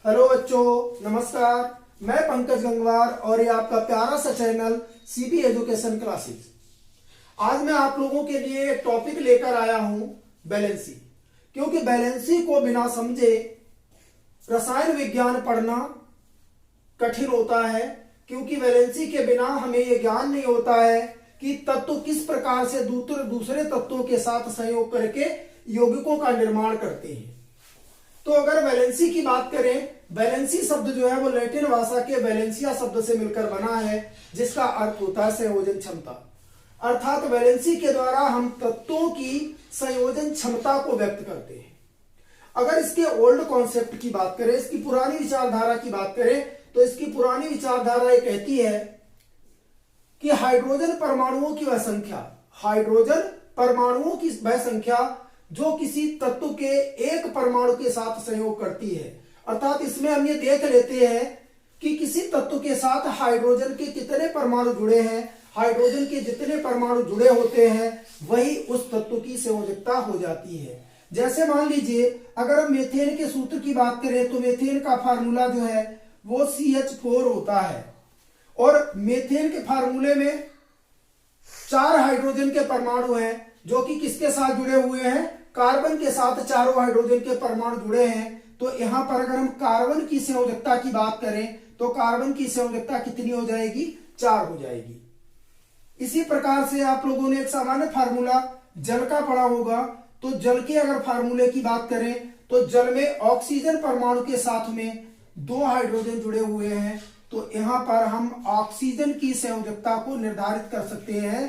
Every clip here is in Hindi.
हेलो बच्चों, नमस्कार। मैं पंकज गंगवार और ये आपका प्यारा सा चैनल सीबी एजुकेशन क्लासेस। आज मैं आप लोगों के लिए एक टॉपिक लेकर आया हूं, बैलेंसी। क्योंकि बैलेंसी को बिना समझे रसायन विज्ञान पढ़ना कठिन होता है। क्योंकि बैलेंसी के बिना हमें यह ज्ञान नहीं होता है कि तत्व किस प्रकार से दूसरे तत्वों के साथ संयोग करके यौगिकों का निर्माण करते हैं। तो अगर बैलेंसी की बात करें, बैलेंसी शब्द जो है वो लैटिन भाषा के बैलेंसिया शब्द से मिलकर बना है, जिसका अर्थ होता है संयोजन क्षमता। अर्थात बैलेंसी के द्वारा हम तत्वों की संयोजन क्षमता को व्यक्त करते हैं। अगर इसके ओल्ड कॉन्सेप्ट की बात करें, इसकी पुरानी विचारधारा की बात करें, तो इसकी पुरानी विचारधारा ये कहती है कि हाइड्रोजन परमाणुओं की वह संख्या, हाइड्रोजन परमाणुओं की वह संख्या जो किसी तत्व के एक परमाणु के साथ संयोग करती है। अर्थात इसमें हम ये देख लेते हैं कि किसी तत्व के साथ हाइड्रोजन के कितने परमाणु जुड़े हैं। हाइड्रोजन के जितने परमाणु जुड़े होते हैं वही उस तत्व की संयोजकता हो जाती है। जैसे मान लीजिए, अगर हम मीथेन के सूत्र की बात करें तो मीथेन का फार्मूला जो है वो CH4 होता है। और मीथेन के फार्मूले में 4 हाइड्रोजन के परमाणु हैं जो कि किसके साथ जुड़े हुए हैं, कार्बन के साथ चारों हाइड्रोजन के परमाणु जुड़े हैं। तो यहां पर अगर हम कार्बन की संयोजकता की बात करें तो कार्बन की संयोजकता कितनी हो जाएगी, 4 हो जाएगी। इसी प्रकार से आप लोगों ने एक सामान्य फार्मूला जल का पढ़ा होगा। तो जल के अगर फार्मूले की बात करें तो जल में ऑक्सीजन परमाणु के साथ में 2 हाइड्रोजन जुड़े हुए हैं। तो यहां पर हम ऑक्सीजन की संयोजकता को निर्धारित कर सकते हैं।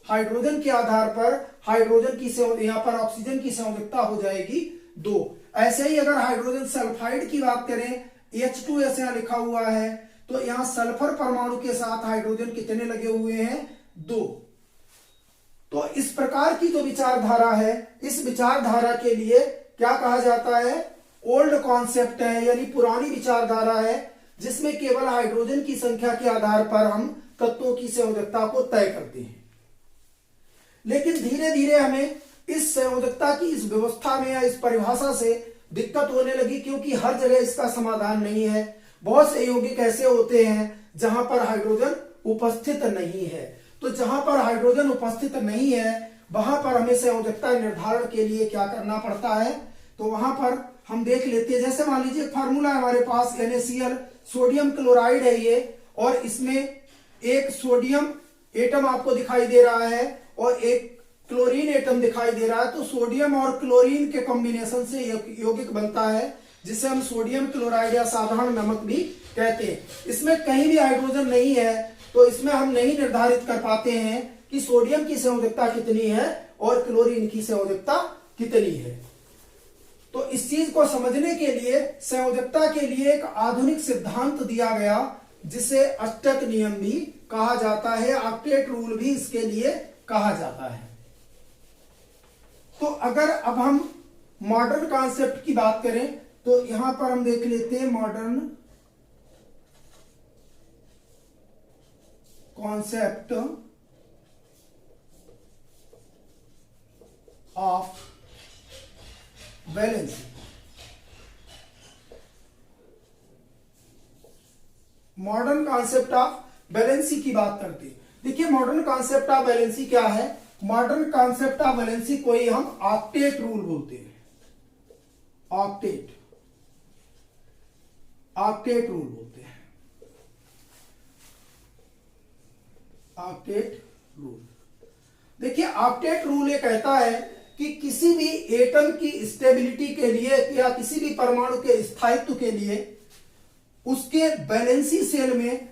हाइड्रोजन के आधार पर हाइड्रोजन की यहाँ पर ऑक्सीजन की संयोजकता हो जाएगी 2। ऐसे ही अगर हाइड्रोजन सल्फाइड की बात करें, H2S यहाँ लिखा हुआ है, तो यहाँ सल्फर परमाणु के साथ हाइड्रोजन कितने लगे हुए हैं, 2। तो इस प्रकार की जो विचारधारा है, इस विचारधारा के लिए क्या कहा जाता है, ओल्ड कॉन्सेप्ट है, यानी पुरानी विचारधारा है, जिसमें केवल हाइड्रोजन की संख्या के आधार पर हम तत्वों की संयोजकता को तय करते हैं। लेकिन धीरे धीरे हमें इस संयोजकता की इस व्यवस्था में या इस परिभाषा से दिक्कत होने लगी, क्योंकि हर जगह इसका समाधान नहीं है। बहुत से यौगिक ऐसे होते हैं जहां पर हाइड्रोजन उपस्थित नहीं है। तो जहां पर हाइड्रोजन उपस्थित नहीं है वहां पर हमें संयोजकता निर्धारण के लिए क्या करना पड़ता है, तो वहां पर हम देख लेते हैं। जैसे मान लीजिए फार्मूला हमारे पास NaCl, सोडियम क्लोराइड है ये, और इसमें एक सोडियम एटम आपको दिखाई दे रहा है और एक क्लोरीन एटम दिखाई दे रहा है। तो सोडियम और क्लोरीन के कॉम्बिनेशन से यौगिक बनता है, जिसे हम सोडियम क्लोराइड या साधारण नमक भी कहते हैं। इसमें कहीं भी हाइड्रोजन नहीं है, तो इसमें हम नहीं निर्धारित कर पाते हैं कि सोडियम की संयोजकता कितनी है और क्लोरीन की संयोजकता कितनी है। तो इस चीज को समझने के लिए संयोजकता के लिए एक आधुनिक सिद्धांत दिया गया, जिसे अष्टक नियम भी कहा जाता है, ऑक्टेट रूल भी इसके लिए कहा जाता है। तो अगर अब हम मॉडर्न कॉन्सेप्ट की बात करें तो यहां पर हम देख लेते हैं modern concept of valency. Modern concept of valency की बात करते हैं। देखिए, मॉडर्न कॉन्सेप्ट ऑफ बैलेंसी क्या है। मॉडर्न कॉन्सेप्ट ऑफ बैलेंसी को ही हम ऑक्टेट रूल बोलते हैं। ऑक्टेट रूल बोलते हैं, ऑक्टेट रूल। देखिए, ऑक्टेट रूल ये कहता है कि किसी भी एटम की स्टेबिलिटी के लिए या किसी भी परमाणु के स्थायित्व के लिए उसके बैलेंसी सेल में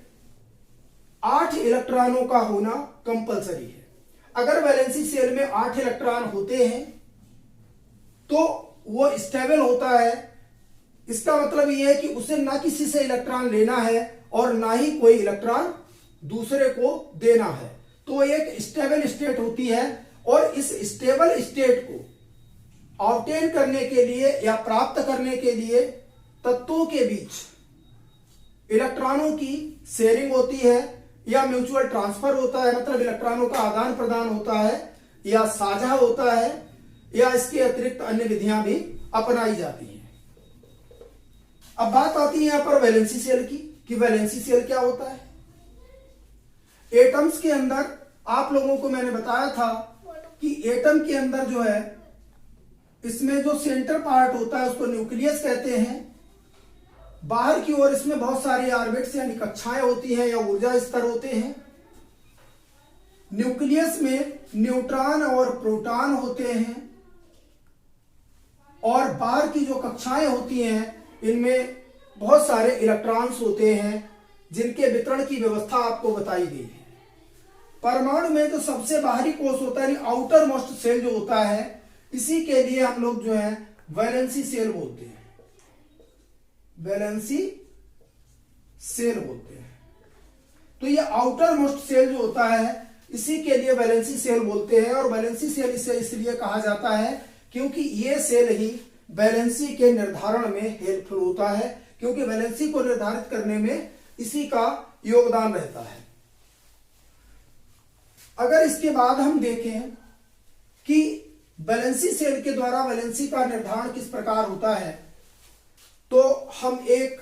8 इलेक्ट्रॉनों का होना कंपलसरी है। अगर वैलेंसी सेल में 8 इलेक्ट्रॉन होते हैं तो वो स्टेबल होता है। इसका मतलब यह है कि उसे ना किसी से इलेक्ट्रॉन लेना है और ना ही कोई इलेक्ट्रॉन दूसरे को देना है। तो एक स्टेबल स्टेट होती है, और इस स्टेबल स्टेट को ऑब्टेन करने के लिए या प्राप्त करने के लिए तत्वों के बीच इलेक्ट्रॉनों की शेयरिंग होती है, या म्यूचुअल ट्रांसफर होता है, मतलब इलेक्ट्रॉनों का आदान प्रदान होता है, या साझा होता है, या इसके अतिरिक्त अन्य विधियां भी अपनाई जाती हैं। अब बात आती है यहां पर वैलेंसी शेल की कि वैलेंसी शेल क्या होता है। एटम्स के अंदर आप लोगों को मैंने बताया था कि एटम के अंदर जो है इसमें जो सेंटर पार्ट होता है उसको न्यूक्लियस कहते हैं। बाहर की ओर इसमें बहुत सारी ऑर्बिट्स यानी कक्षाएं होती हैं या ऊर्जा स्तर होते हैं। न्यूक्लियस में न्यूट्रॉन और प्रोटॉन होते हैं और बाहर की जो कक्षाएं होती हैं इनमें बहुत सारे इलेक्ट्रॉन्स होते हैं जिनके वितरण की व्यवस्था आपको बताई गई है। परमाणु में जो सबसे बाहरी कोश होता है आउटर मोस्ट सेल जो होता है इसी के लिए हम लोग जो है वैलेंसी सेल बोलते हैं, वैलेंसी सेल बोलते हैं। तो ये आउटर मोस्ट सेल जो होता है इसी के लिए वैलेंसी सेल बोलते हैं और वैलेंसी सेल इसे इसलिए कहा जाता है क्योंकि ये सेल ही वैलेंसी के निर्धारण में हेल्पफुल होता है, क्योंकि वैलेंसी को निर्धारित करने में इसी का योगदान रहता है। अगर इसके बाद हम देखें कि वैलेंसी सेल के द्वारा वैलेंसी का निर्धारण किस प्रकार होता है, तो हम एक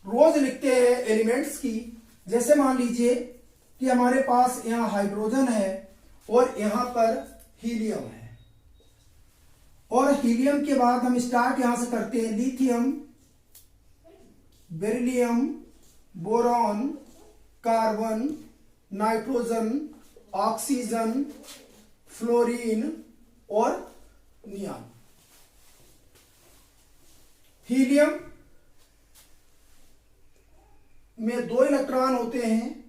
रोज लिखते हैं एलिमेंट्स की। जैसे मान लीजिए कि हमारे पास यहां हाइड्रोजन है और यहां पर हीलियम है, और हीलियम के बाद हम स्टार्ट यहां से करते हैं lithium, beryllium, boron, carbon, nitrogen, oxygen, fluorine और नियान। हीलियम में 2 इलेक्ट्रॉन होते हैं,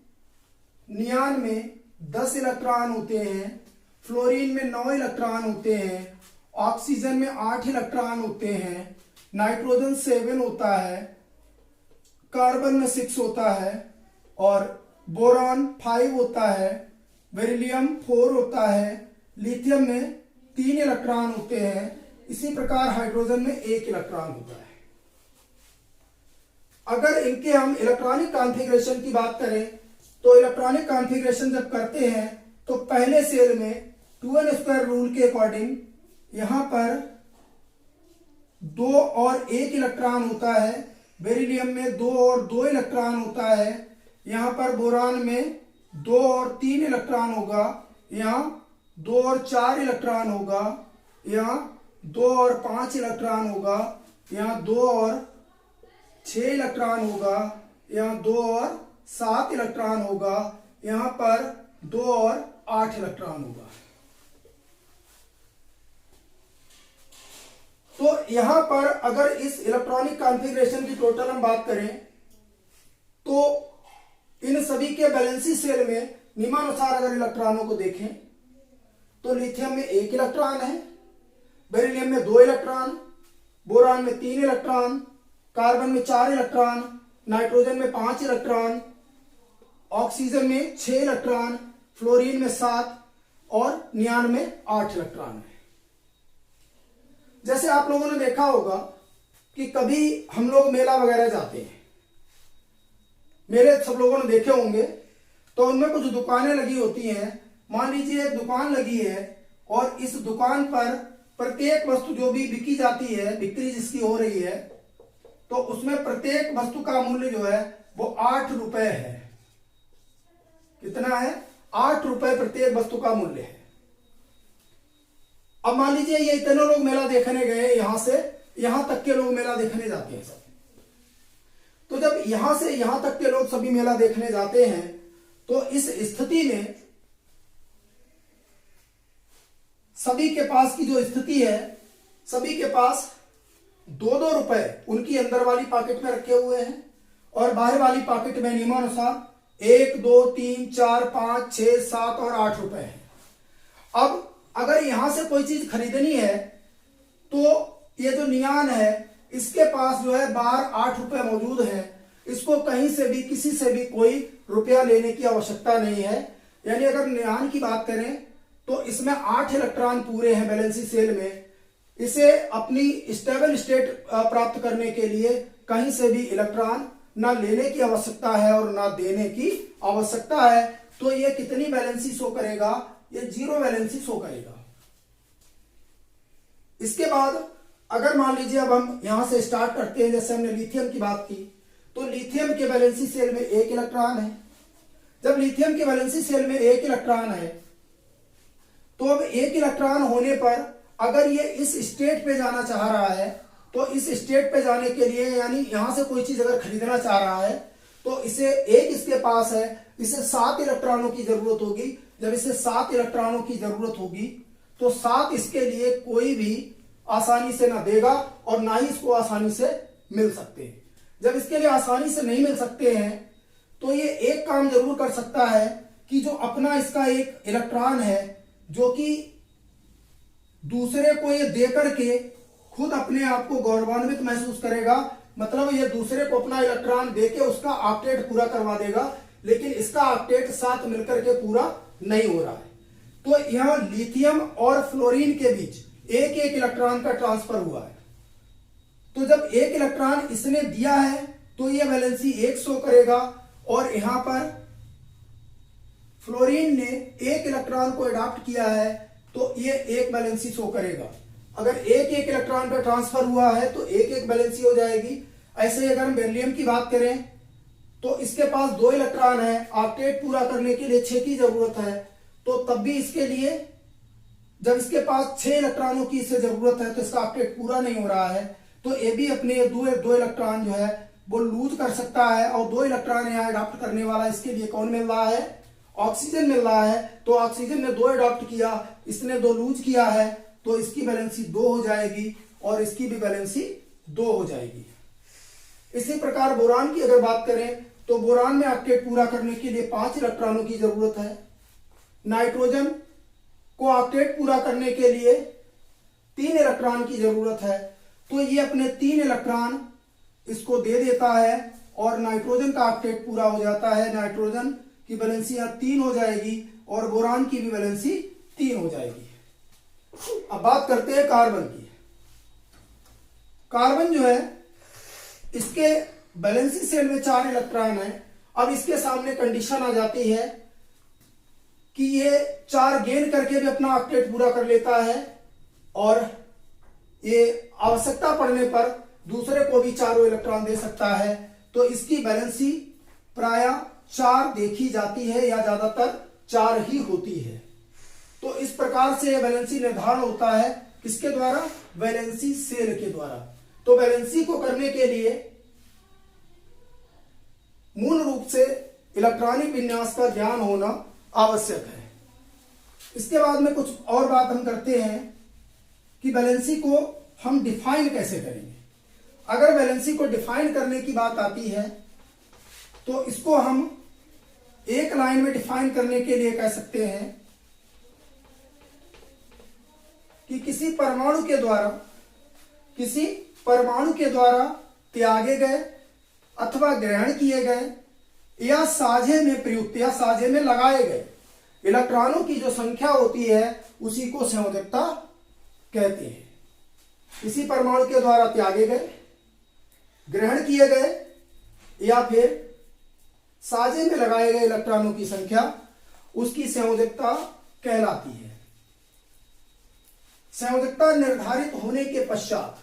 नियान में 10 इलेक्ट्रॉन होते हैं, फ्लोरीन में 9 इलेक्ट्रॉन होते हैं, ऑक्सीजन में 8 इलेक्ट्रॉन होते हैं, नाइट्रोजन 7 होता है, कार्बन में 6 होता है और बोरॉन 5 होता है, बेरिलियम 4 होता है, लिथियम में 3 इलेक्ट्रॉन होते हैं, इसी प्रकार हाइड्रोजन में 1 इलेक्ट्रॉन होता है। अगर इनके हम इलेक्ट्रॉनिक कॉन्फ़िगरेशन की बात करें तो इलेक्ट्रॉनिक कॉन्फ़िगरेशन जब करते हैं तो पहले सेल में 2n² रूल के अकॉर्डिंग यहां पर 2 और 1 इलेक्ट्रॉन होता है, बेरिलियम में 2 और 2 इलेक्ट्रॉन होता है, यहां पर बोरान में 2 और 3 इलेक्ट्रॉन होगा, यहां 2 और 4 इलेक्ट्रॉन होगा, यहां 2 और 5 इलेक्ट्रॉन होगा, यहां 2 और 6 इलेक्ट्रॉन होगा, यहां 2 और 7 इलेक्ट्रॉन होगा, यहां पर 2 और 8 इलेक्ट्रॉन होगा। तो यहां पर अगर इस इलेक्ट्रॉनिक कॉन्फ़िगरेशन की टोटल हम बात करें तो इन सभी के वैलेंसी सेल में निम्नानुसार अगर इलेक्ट्रॉनों को देखें तो लिथियम में 1 इलेक्ट्रॉन है, बेरिलियम में 2 इलेक्ट्रॉन, बोरान में 3 इलेक्ट्रॉन, कार्बन में 4 इलेक्ट्रॉन, नाइट्रोजन में 5 इलेक्ट्रॉन, ऑक्सीजन में 6 इलेक्ट्रॉन, फ्लोरीन में 7 और नियान में 8 इलेक्ट्रॉन है। जैसे आप लोगों ने देखा होगा कि कभी हम लोग मेला वगैरह जाते हैं, मेले सब लोगों ने देखे होंगे, तो उनमें कुछ दुकानें लगी होती हैं। मान लीजिए एक दुकान लगी है और इस दुकान पर प्रत्येक वस्तु जो भी बिकी जाती है, बिक्री जिसकी हो रही है, तो उसमें प्रत्येक वस्तु का मूल्य जो है वो 8 रुपए है। कितना है? 8 रुपए प्रत्येक वस्तु का मूल्य है। अब मान लीजिए ये इतने लोग मेला देखने गए, यहां से यहां तक के लोग मेला देखने जाते हैं सब। तो जब यहां से यहां तक के लोग सभी मेला देखने जाते हैं तो इस स्थिति में सभी के पास की जो स्थिति है, सभी के पास 2-2 रुपए उनकी अंदर वाली पॉकेट में रखे हुए हैं और बाहर वाली पॉकेट में नियमानुसार 1, 2, 3, 4, 5, 6, 7 और 8 रुपए हैं। अब अगर यहां से कोई चीज खरीदनी है तो ये जो नियान है इसके पास जो है बाहर 8 रुपए मौजूद है, इसको कहीं से भी किसी से भी कोई रुपया लेने की आवश्यकता नहीं है। यानी अगर नियान की बात करें तो इसमें 8 इलेक्ट्रॉन पूरे हैं वैलेंसी सेल में। इसे अपनी स्टेबल स्टेट प्राप्त करने के लिए कहीं से भी इलेक्ट्रॉन ना लेने की आवश्यकता है और ना देने की आवश्यकता है। तो ये कितनी वैलेंसी शो करेगा? ये 0 वैलेंसी शो करेगा। इसके बाद अगर मान लीजिए अब हम यहां से स्टार्ट करते हैं, जैसे हमने लिथियम की बात की, तो लिथियम के वैलेंसी सेल में एक इलेक्ट्रॉन है। जब लिथियम के वैलेंसी सेल में एक इलेक्ट्रॉन है, तो अब एक इलेक्ट्रॉन होने पर अगर ये इस स्टेट पे जाना चाह रहा है, तो इस स्टेट पे जाने के लिए, यानी यहां से कोई चीज अगर खरीदना चाह रहा है, तो इसे एक इसके पास है, इसे 7 इलेक्ट्रॉनों की जरूरत होगी। जब इसे 7 इलेक्ट्रॉनों की जरूरत होगी, तो 7 इसके लिए कोई भी आसानी से ना देगा और ना ही इसको आसानी से मिल सकते हैं। जब इसके लिए आसानी से नहीं मिल सकते हैं, तो ये एक काम जरूर कर सकता है कि जो अपना इसका एक इलेक्ट्रॉन है, जो कि दूसरे को ये देकर के खुद अपने आप को गौरवान्वित महसूस करेगा, मतलब ये दूसरे को अपना इलेक्ट्रॉन देके उसका ऑक्टेट पूरा करवा देगा, लेकिन इसका ऑक्टेट 7 मिलकर के पूरा नहीं हो रहा है। तो यहां लिथियम और फ्लोरीन के बीच एक एक इलेक्ट्रॉन का ट्रांसफर हुआ है। तो जब एक इलेक्ट्रॉन इसने दिया है, तो ये वैलेंसी 1 शो करेगा, और यहां पर फ्लोरीन ने एक इलेक्ट्रॉन को अडॉप्ट किया है, तो ये एक वैलेंसी शो करेगा। अगर एक एक इलेक्ट्रॉन का ट्रांसफर हुआ है, तो एक एक वैलेंसी हो जाएगी। ऐसे ही अगर हम बेरिलियम की बात करें, तो इसके पास 2 इलेक्ट्रॉन है, ऑक्टेट पूरा करने के लिए 6 की जरूरत है, तो तब भी इसके लिए जब इसके पास 6 इलेक्ट्रॉनों की इससे जरूरत है, तो इसका ऑक्टेट पूरा नहीं हो रहा है, तो ये भी अपने दो इलेक्ट्रॉन जो है वो लूज कर सकता है। और 2 इलेक्ट्रॉन यहाँ अडॉप्ट करने वाला इसके लिए कौन मिल रहा है? ऑक्सीजन मिल रहा है। तो ऑक्सीजन ने 2 अडॉप्ट किया, इसने 2 लूज किया है, तो इसकी वैलेंसी 2 हो जाएगी और इसकी भी वैलेंसी 2 हो जाएगी। इसी प्रकार बोरान की अगर बात करें, तो बोरान में ऑक्टेट पूरा करने के लिए 5 इलेक्ट्रॉनों की जरूरत है। नाइट्रोजन को ऑक्टेट पूरा करने के लिए 3 इलेक्ट्रॉन की जरूरत है, तो ये अपने 3 इलेक्ट्रॉन इसको दे देता है और नाइट्रोजन का ऑक्टेट पूरा हो जाता है। नाइट्रोजन की वैलेंसी यहां 3 हो जाएगी और बोरान की भी वैलेंसी 3 हो जाएगी। अब बात करते हैं कार्बन की। कार्बन जो है, इसके वैलेंसी सेल में 4 इलेक्ट्रॉन है। अब इसके सामने कंडीशन आ जाती है कि ये 4 गेन करके भी अपना ऑक्टेट पूरा कर लेता है और ये आवश्यकता पड़ने पर दूसरे को भी 4 इलेक्ट्रॉन दे सकता है। तो इसकी वैलेंसी प्राय 4 देखी जाती है या ज्यादातर 4 ही होती है। तो इस प्रकार से वैलेंसी निर्धारण होता है किसके द्वारा? वैलेंसी सेल के द्वारा। तो वैलेंसी को करने के लिए मूल रूप से इलेक्ट्रॉनिक विन्यास का ज्ञान होना आवश्यक है। इसके बाद में कुछ और बात हम करते हैं कि वैलेंसी को हम डिफाइन कैसे करेंगे। अगर वैलेंसी को डिफाइन करने की बात आती है, तो इसको हम एक लाइन में डिफाइन करने के लिए कह सकते हैं कि किसी परमाणु के द्वारा त्यागे गए अथवा ग्रहण किए गए या साझे में प्रयुक्त या साझे में लगाए गए इलेक्ट्रॉनों की जो संख्या होती है, उसी को संयोजकता कहते हैं। किसी परमाणु के द्वारा त्यागे गए, ग्रहण किए गए या फिर साझे में लगाए गए इलेक्ट्रॉनों की संख्या, उसकी संयोजकता कहलाती है। संयोजकता निर्धारित होने के पश्चात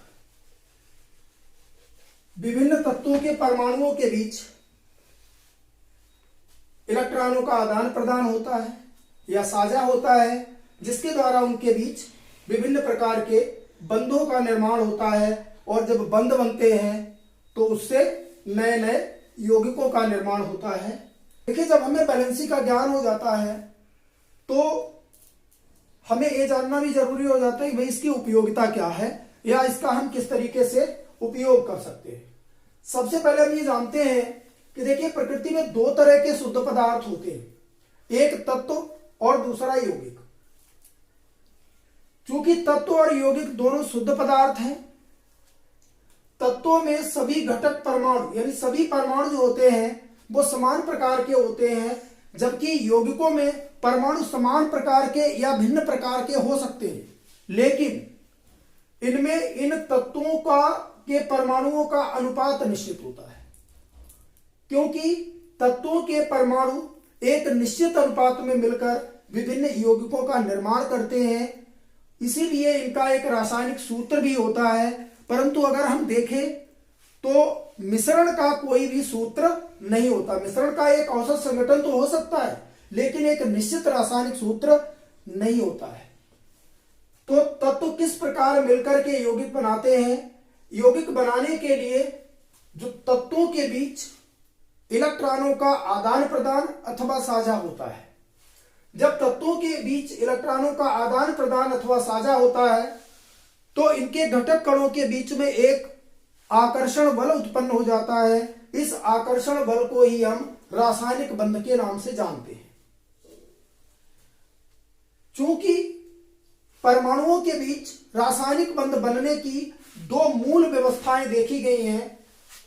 विभिन्न तत्वों के परमाणुओं के बीच इलेक्ट्रॉनों का आदान प्रदान होता है या साझा होता है, जिसके द्वारा उनके बीच विभिन्न प्रकार के बंधों का निर्माण होता है। और जब बंध बनते हैं, तो उससे नए नए यौगिकों का निर्माण होता है। देखिए, जब हमें वैलेंसी का ज्ञान हो जाता है, तो हमें यह जानना भी जरूरी हो जाता है कि भाई इसकी उपयोगिता क्या है या इसका हम किस तरीके से उपयोग कर सकते हैं। सबसे पहले हम ये जानते हैं कि देखिए, प्रकृति में 2 तरह के शुद्ध पदार्थ होते हैं, एक तत्व और दूसरा यौगिक। चूंकि तत्व और यौगिक दोनों शुद्ध पदार्थ हैं, तत्वों में सभी घटक परमाणु यानी सभी परमाणु जो होते हैं वो समान प्रकार के होते हैं, जबकि यौगिकों में परमाणु समान प्रकार के या भिन्न प्रकार के हो सकते हैं, लेकिन इनमें इन तत्वों के परमाणुओं का अनुपात निश्चित होता है। क्योंकि तत्वों के परमाणु एक निश्चित अनुपात में मिलकर विभिन्न यौगिकों का निर्माण करते हैं। इसीलिए इनका एक रासायनिक सूत्र भी होता है। परंतु अगर हम देखें तो मिश्रण का कोई भी सूत्र नहीं होता। मिश्रण का एक औसत संगठन तो हो सकता है, लेकिन एक निश्चित रासायनिक सूत्र नहीं होता है। तो तत्व किस प्रकार मिलकर के यौगिक बनाते हैं? यौगिक बनाने के लिए जो तत्वों के बीच इलेक्ट्रॉनों का आदान प्रदान अथवा साझा होता है, जब तत्वों के बीच इलेक्ट्रॉनों का आदान प्रदान अथवा साझा होता है तो इनके घटक कणों के बीच में एक आकर्षण बल उत्पन्न हो जाता है। इस आकर्षण बल को ही हम रासायनिक बंध के नाम से जानते हैं। चूंकि परमाणुओं के बीच रासायनिक बंध बनने की दो मूल व्यवस्थाएं देखी गई हैं।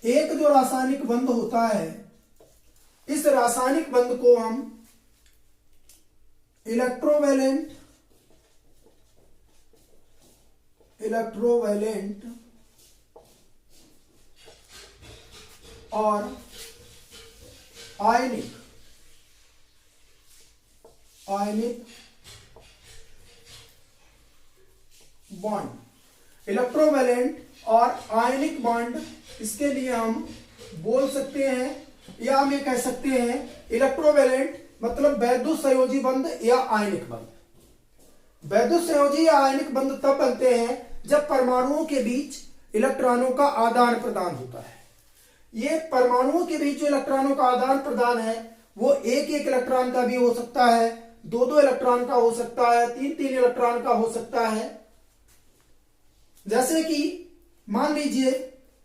एक जो रासायनिक बंध होता है, इस रासायनिक बंध को हम इलेक्ट्रोवैलेंट और आयनिक बॉन्ड, इलेक्ट्रोवैलेंट और आयनिक बॉन्ड, इसके लिए हम बोल सकते हैं या हम ये कह सकते हैं इलेक्ट्रोवैलेंट मतलब वैद्युत संयोजी बंध या आयनिक बंध। वैद्युत संयोजी या आयनिक बंध तब बनते हैं जब परमाणुओं के बीच इलेक्ट्रॉनों का आदान प्रदान होता है। ये परमाणुओं के बीच जो इलेक्ट्रॉनों का आदान प्रदान है वो एक एक इलेक्ट्रॉन का भी हो सकता है, दो दो इलेक्ट्रॉन का हो सकता है, तीन तीन इलेक्ट्रॉन का हो सकता है। जैसे कि मान लीजिए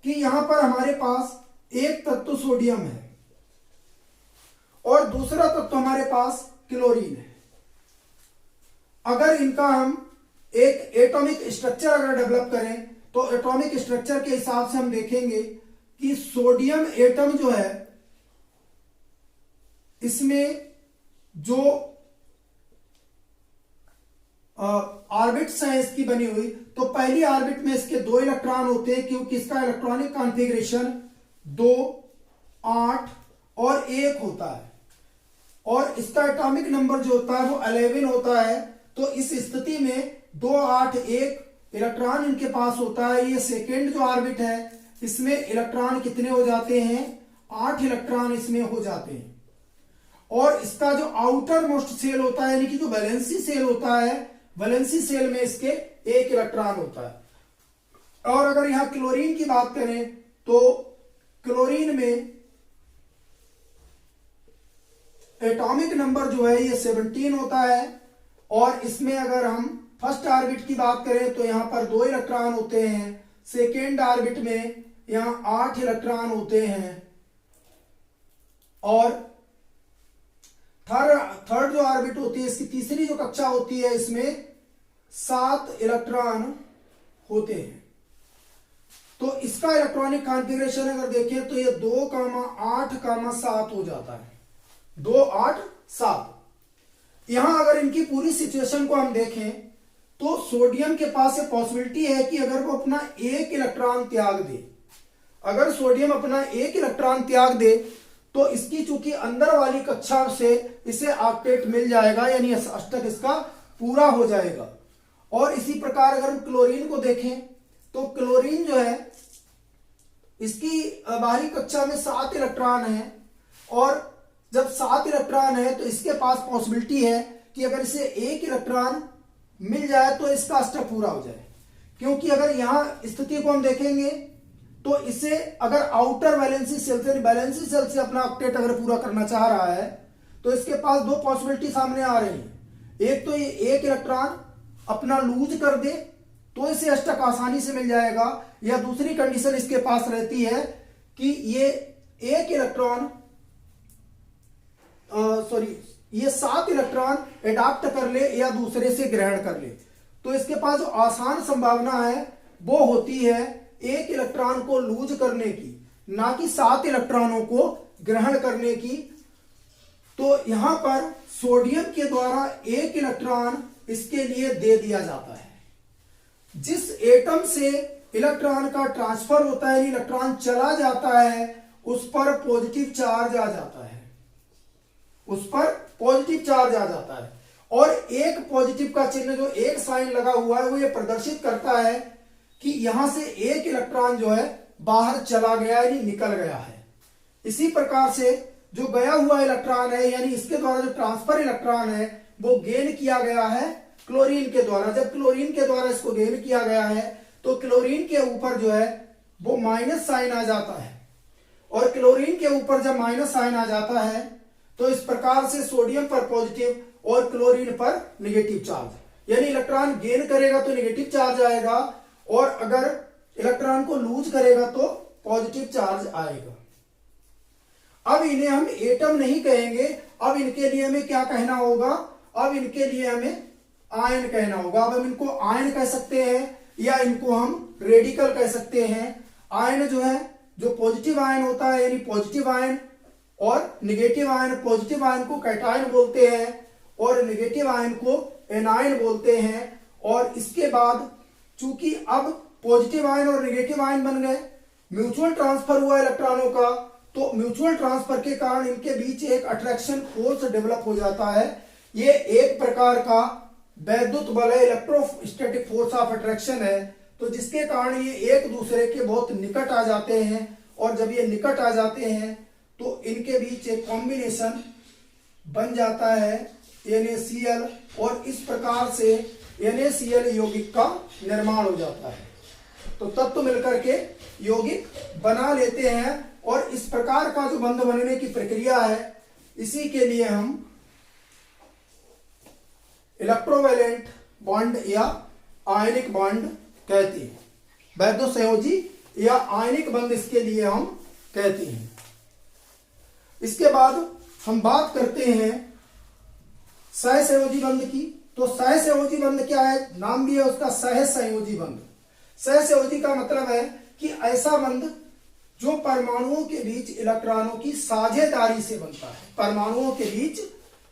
कि यहां पर हमारे पास एक तत्व सोडियम है और दूसरा तत्व हमारे पास क्लोरीन है। अगर इनका हम एक एटॉमिक स्ट्रक्चर अगर डेवलप करें तो एटॉमिक स्ट्रक्चर के हिसाब से हम देखेंगे कि सोडियम एटम जो है, इसमें जो ऑर्बिट्स हैं इसकी बनी हुई, तो पहली ऑर्बिट में इसके 2 इलेक्ट्रॉन होते हैं क्योंकि इसका इलेक्ट्रॉनिक कॉन्फ़िगरेशन 2, 8 और 1 होता है और इसका एटॉमिक नंबर जो होता है वो 11 होता है। तो इस स्थिति में 2, 8, 1 इलेक्ट्रॉन इनके पास होता है। ये सेकेंड जो ऑर्बिट है इसमें इलेक्ट्रॉन कितने हो जाते हैं? 8 इलेक्ट्रॉन इसमें हो जाते हैं। और इसका जो आउटर मोस्ट सेल होता है यानी कि जो वैलेंसी सेल होता है, वैलेंसी सेल में इसके 1 इलेक्ट्रॉन होता है। और अगर यहां क्लोरीन की बात करें तो क्लोरीन में एटॉमिक नंबर जो है ये 17 होता है और इसमें अगर हम फर्स्ट ऑर्बिट की बात करें तो यहां पर 2 इलेक्ट्रॉन होते हैं, सेकेंड ऑर्बिट में यहां 8 इलेक्ट्रॉन होते हैं और थर्ड जो ऑर्बिट होती है, इसकी तीसरी जो कक्षा होती है, इसमें 7 इलेक्ट्रॉन होते हैं। तो इसका इलेक्ट्रॉनिक कॉन्फ़िगरेशन अगर देखें तो ये 2, 8, 7 हो जाता है। 2, 8, 7। यहां अगर इनकी पूरी सिचुएशन को हम देखें तो सोडियम के पास ये पॉसिबिलिटी है कि अगर वो अपना 1 इलेक्ट्रॉन त्याग दे, अगर सोडियम अपना 1 इलेक्ट्रॉन त्याग दे तो इसकी चूंकि अंदर वाली कक्षा से इसे ऑक्टेट मिल जाएगा, यानी अष्टक इसका पूरा हो जाएगा। और इसी प्रकार अगर हम क्लोरीन को देखें तो क्लोरीन जो है इसकी बाहरी कक्षा में 7 इलेक्ट्रॉन है और जब 7 इलेक्ट्रॉन है तो इसके पास पॉसिबिलिटी है कि अगर इसे 1 इलेक्ट्रॉन मिल जाए तो इसका अष्टक पूरा हो जाए। क्योंकि अगर यहां स्थिति को हम देखेंगे तो इसे अगर आउटर वैलेंसी सेल से अपना ऑक्टेट अगर पूरा करना चाह रहा है तो इसके पास 2 पॉसिबिलिटी सामने आ रही है। एक तो ये 1 इलेक्ट्रॉन अपना लूज कर दे तो इसे अष्टक आसानी से मिल जाएगा, या दूसरी कंडीशन इसके पास रहती है कि ये 1 इलेक्ट्रॉन ये 7 इलेक्ट्रॉन एडाप्ट कर ले या दूसरे से ग्रहण कर ले। तो इसके पास जो आसान संभावना है वो होती है 1 इलेक्ट्रॉन को लूज करने की, ना कि 7 इलेक्ट्रॉनों को ग्रहण करने की। तो यहां पर सोडियम के द्वारा 1 इलेक्ट्रॉन इसके लिए दे दिया जाता है। जिस एटम से इलेक्ट्रॉन का ट्रांसफर होता है, इलेक्ट्रॉन चला जाता है, उस पर पॉजिटिव चार्ज आ जाता है, उस पर पॉजिटिव चार्ज आ जाता है। और एक पॉजिटिव का चिन्ह जो एक साइन लगा हुआ है वो ये प्रदर्शित करता है कि यहां से एक इलेक्ट्रॉन जो है बाहर चला गया यानी निकल गया है। इसी प्रकार से जो गया हुआ इलेक्ट्रॉन है यानी इसके द्वारा जो ट्रांसफर इलेक्ट्रॉन है वो गेन किया गया है क्लोरीन के द्वारा। जब क्लोरीन के द्वारा इसको गेन किया गया है तो क्लोरीन के ऊपर जो है वो माइनस साइन आ जाता है, और क्लोरीन के ऊपर जब माइनस साइन आ जाता है तो इस प्रकार से सोडियम पर पॉजिटिव और क्लोरीन पर नेगेटिव चार्ज, यानी इलेक्ट्रॉन गेन करेगा तो नेगेटिव चार्ज आएगा और अगर इलेक्ट्रॉन को लूज करेगा तो पॉजिटिव चार्ज आएगा। अब इन्हें हम एटम नहीं कहेंगे, अब इनके लिए हमें क्या कहना होगा, अब इनके लिए हमें आयन कहना होगा। अब हम इनको आयन कह सकते हैं या इनको हम रेडिकल कह सकते हैं। आयन जो है जो पॉजिटिव आयन होता है यानी पॉजिटिव आयन, और नेगेटिव आयन, पॉजिटिव आयन को कैटायन बोलते हैं और नेगेटिव आयन को एनायन बोलते हैं। और इसके बाद चूंकि अब पॉजिटिव आयन और नेगेटिव आयन बन गए, म्यूचुअल ट्रांसफर हुआ इलेक्ट्रॉनों का, तो म्यूचुअल ट्रांसफर के कारण इनके बीच एक अट्रैक्शन फोर्स डेवलप हो जाता है। ये एक प्रकार का वैद्युत बल है, इलेक्ट्रोस्टैटिक फोर्स ऑफ अट्रैक्शन है, तो जिसके कारण ये एक दूसरे के बहुत निकट आ जाते हैं। और जब ये निकट आ जाते हैं तो इनके बीच एक कॉम्बिनेशन बन जाता है NaCl, और इस प्रकार से NaCl यौगिक का निर्माण हो जाता है। तो तत्व मिलकर के यौगिक बना लेते हैं, और इस प्रकार का जो बंध बनने की प्रक्रिया है इसी के लिए हम इलेक्ट्रोवैलेंट बॉन्ड या आयनिक बॉन्ड कहते हैं। वैद्युत संयोजी या आयनिक बंध इसके लिए हम कहते हैं। इसके बाद हम बात करते हैं सहसंयोजी बंध की। तो सहसंयोजी बंध क्या है, नाम भी है उसका सहसंयोजी बंध। सहसंयोजी का मतलब है कि ऐसा बंध जो परमाणुओं के बीच इलेक्ट्रॉनों की साझेदारी से बनता है, परमाणुओं के बीच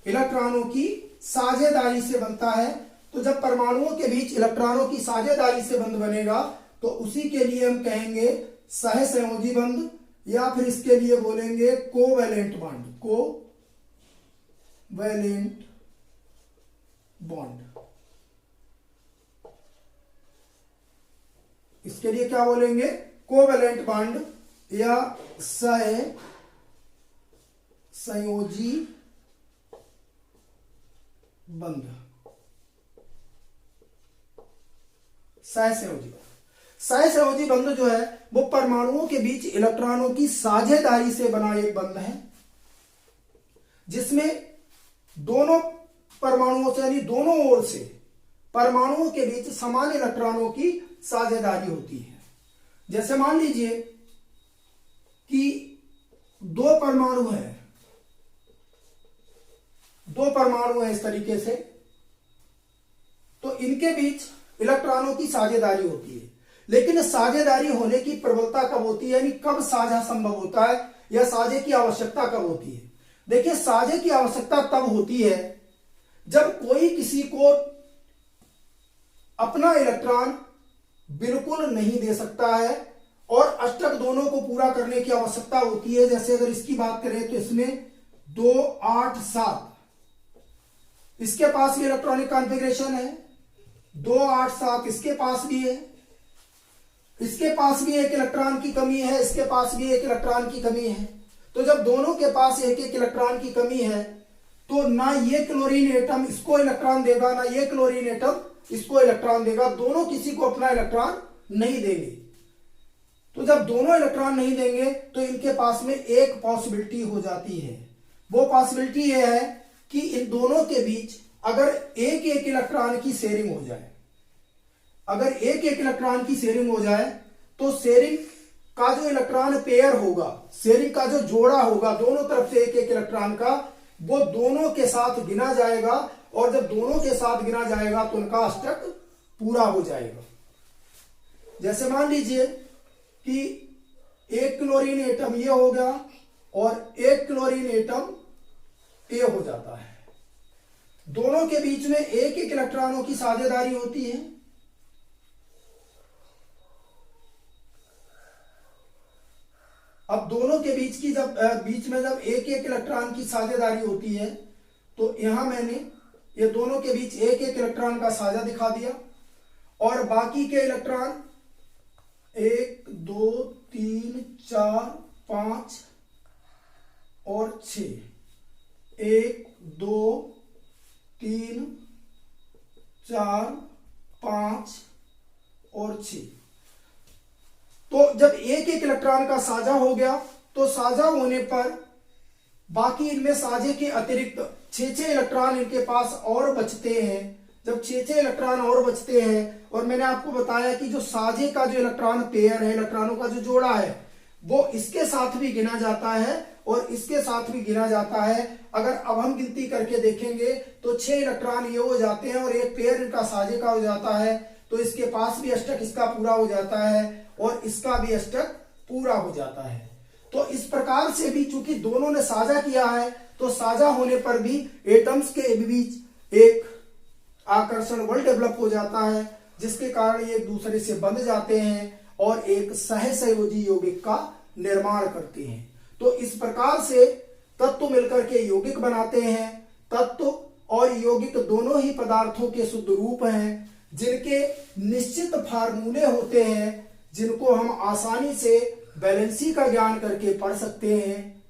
इलेक्ट्रॉनों की साझेदारी से बनता है। तो जब परमाणुओं के बीच इलेक्ट्रॉनों की साझेदारी से बंध बनेगा तो उसी के लिए हम कहेंगे सहसंयोजी बंध, या फिर इसके लिए बोलेंगे कोवैलेंट बॉन्ड, कोवैलेंट बॉन्ड। इसके लिए क्या बोलेंगे, कोवैलेंट बॉन्ड या सहसंयोजी बंध। सहसंयोजी बंध जो है वो परमाणुओं के बीच इलेक्ट्रॉनों की साझेदारी से बना एक बंध है, जिसमें दोनों परमाणुओं से यानी दोनों ओर से परमाणुओं के बीच समान इलेक्ट्रॉनों की साझेदारी होती है। जैसे मान लीजिए कि दो परमाणु है इस तरीके से, तो इनके बीच इलेक्ट्रॉनों की साझेदारी होती है। लेकिन साझेदारी होने की प्रबलता कब होती है, यानी कब साझा संभव होता है या साझे की आवश्यकता कब होती है। देखिए, साझे की आवश्यकता तब होती है जब कोई किसी को अपना इलेक्ट्रॉन बिल्कुल नहीं दे सकता है और अष्टक दोनों को पूरा करने की आवश्यकता होती है। जैसे अगर इसकी बात करें तो इसमें 2, 8, 7, इसके पास भी इलेक्ट्रॉनिक कॉन्फ़िगरेशन है, 2, 8, 7 इसके पास भी है, इसके पास भी एक इलेक्ट्रॉन की कमी है, इसके पास भी एक इलेक्ट्रॉन की कमी है। तो जब दोनों के पास एक एक इलेक्ट्रॉन की कमी है तो ना ये क्लोरीन एटम इसको इलेक्ट्रॉन देगा, ना ये क्लोरीन एटम इसको इलेक्ट्रॉन देगा, दोनों किसी को अपना इलेक्ट्रॉन नहीं देंगे। तो जब दोनों इलेक्ट्रॉन नहीं देंगे तो इनके पास में एक पॉसिबिलिटी हो जाती है। वो पॉसिबिलिटी ये है कि इन दोनों के बीच अगर एक एक इलेक्ट्रॉन की शेयरिंग हो जाए, अगर एक एक इलेक्ट्रॉन की शेयरिंग हो जाए तो शेयरिंग का जो इलेक्ट्रॉन पेयर होगा, शेयरिंग का जो जोड़ा होगा दोनों तरफ से एक एक इलेक्ट्रॉन का, वो दोनों के साथ गिना जाएगा, और जब दोनों के साथ गिना जाएगा तो उनका अष्टक पूरा हो जाएगा। जैसे मान लीजिए कि एक क्लोरीन एटम ये हो गया और एक क्लोरीन एटम ये हो जाता है, दोनों के बीच में एक एक इलेक्ट्रॉनों की साझेदारी होती है। अब दोनों के बीच में जब एक एक इलेक्ट्रॉन की साझेदारी होती है तो यहां मैंने ये दोनों के बीच एक एक इलेक्ट्रॉन का साझा दिखा दिया, और बाकी के इलेक्ट्रॉन 1 2 3 4 5 और 6, 1 2 3 4 5 और 6। तो जब एक एक इलेक्ट्रॉन का साझा हो गया तो साझा होने पर बाकी इनमें साझे के अतिरिक्त 6 इलेक्ट्रॉन इनके पास और बचते हैं। जब 6 इलेक्ट्रॉन और बचते हैं, और मैंने आपको बताया कि जो साझे का जो इलेक्ट्रॉन पेयर है, इलेक्ट्रॉनों का जो जोड़ा है, वो इसके साथ भी गिना जाता है और इसके साथ भी गिना जाता है। अगर अब हम गिनती करके देखेंगे तो 6 इलेक्ट्रॉन ये हो जाते हैं और एक पेयर इनका साझे का हो जाता है, तो इसके पास भी अष्टक इसका पूरा हो जाता है और इसका भी अष्टक पूरा हो जाता है। तो इस प्रकार से भी चूंकि दोनों ने साझा किया है, तो साझा होने पर भी एटम्स के बीच एक आकर्षण बल डेवलप हो जाता है, जिसके कारण ये एक दूसरे से बंध जाते हैं और एक सहसंयोजी यौगिक का निर्माण करते हैं। तो इस प्रकार से तत्व मिलकर के यौगिक बनाते हैं। तत्व और यौगिक दोनों ही पदार्थों के शुद्ध रूप हैं, जिनके निश्चित फार्मूले होते हैं, जिनको हम आसानी से वैलेंसी का ज्ञान करके पढ़ सकते हैं।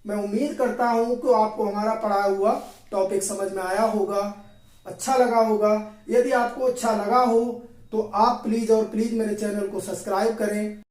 मैं उम्मीद करता हूं कि आपको हमारा पढ़ाया हुआ टॉपिक समझ में आया होगा, अच्छा लगा होगा। यदि आपको अच्छा लगा हो तो आप प्लीज मेरे चैनल को सब्सक्राइब करें।